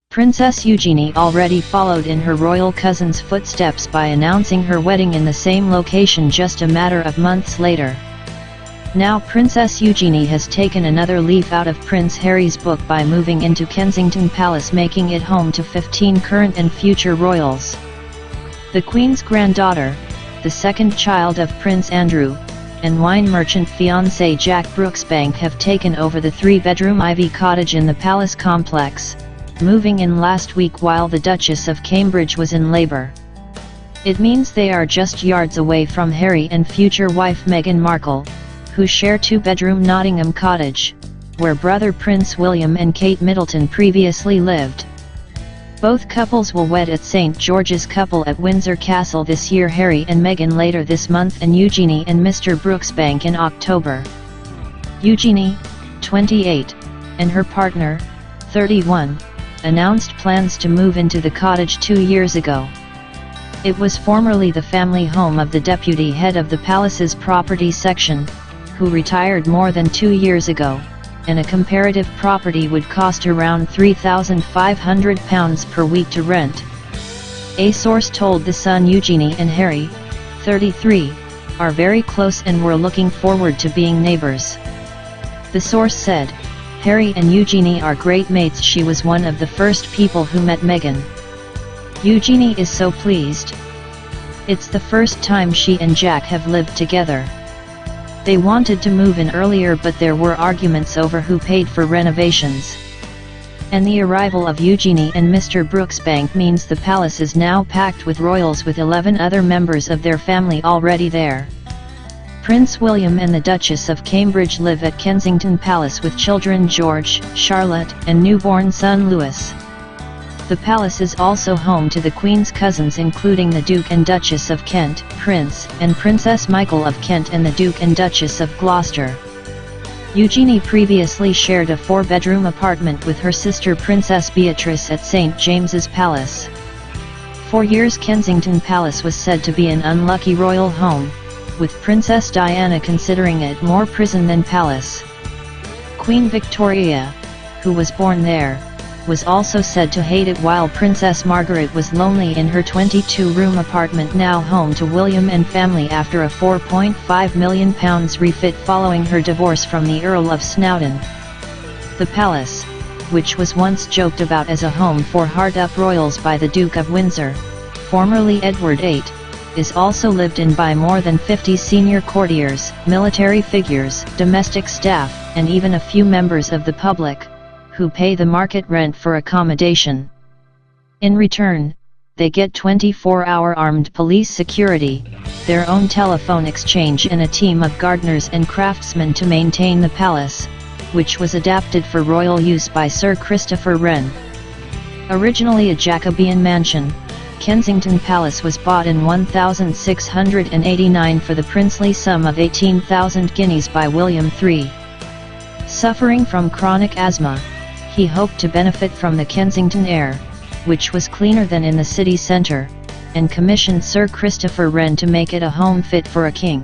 Princess Eugenie already followed in her royal cousin's footsteps by announcing her wedding in the same location just a matter of months later. Now Princess Eugenie has taken another leaf out of Prince Harry's book by moving into Kensington Palace, making it home to 15 current and future royals. The Queen's granddaughter, the second child of Prince Andrew, and wine merchant fiancé Jack Brooksbank have taken over the 3-bedroom Ivy cottage in the palace complex, moving in last week while the Duchess of Cambridge was in labour. It means they are just yards away from Harry and future wife Meghan Markle, who share 2-bedroom Nottingham cottage, where brother Prince William and Kate Middleton previously lived. Both couples will wed at St. George's Chapel at Windsor Castle this year, Harry and Meghan later this month, and Eugenie and Mr. Brooksbank in October. Eugenie, 28, and her partner, 31, announced plans to move into the cottage 2 years ago. It was formerly the family home of the deputy head of the palace's property section, who retired more than 2 years ago, and a comparative property would cost around £3,500 per week to rent. A source told The Sun Eugenie and Harry, 33, are very close and were looking forward to being neighbours. The source said, Harry and Eugenie are great mates. She was one of the first people who met Meghan. Eugenie is so pleased. It's the first time she and Jack have lived together. They wanted to move in earlier, but there were arguments over who paid for renovations. And the arrival of Eugenie and Mr. Brooksbank means the palace is now packed with royals, with 11 other members of their family already there. Prince William and the Duchess of Cambridge live at Kensington Palace with children George, Charlotte, and newborn son Louis. The palace is also home to the Queen's cousins, including the Duke and Duchess of Kent, Prince and Princess Michael of Kent, and the Duke and Duchess of Gloucester. Eugenie previously shared a 4-bedroom apartment with her sister Princess Beatrice at St. James's Palace. For years Kensington Palace was said to be an unlucky royal home, with Princess Diana considering it more prison than palace. Queen Victoria, who was born there, was also said to hate it, while Princess Margaret was lonely in her 22-room apartment, now home to William and family after a £4.5 million refit following her divorce from the Earl of Snowdon. The palace, which was once joked about as a home for hard-up royals by the Duke of Windsor, formerly Edward VIII, is also lived in by more than 50 senior courtiers, military figures, domestic staff, and even a few members of the public, who pay the market rent for accommodation. In return, they get 24-hour armed police security, their own telephone exchange, and a team of gardeners and craftsmen to maintain the palace, which was adapted for royal use by Sir Christopher Wren. Originally a Jacobean mansion, Kensington Palace was bought in 1689 for the princely sum of 18,000 guineas by William III. Suffering from chronic asthma, he hoped to benefit from the Kensington air, which was cleaner than in the city centre, and commissioned Sir Christopher Wren to make it a home fit for a king.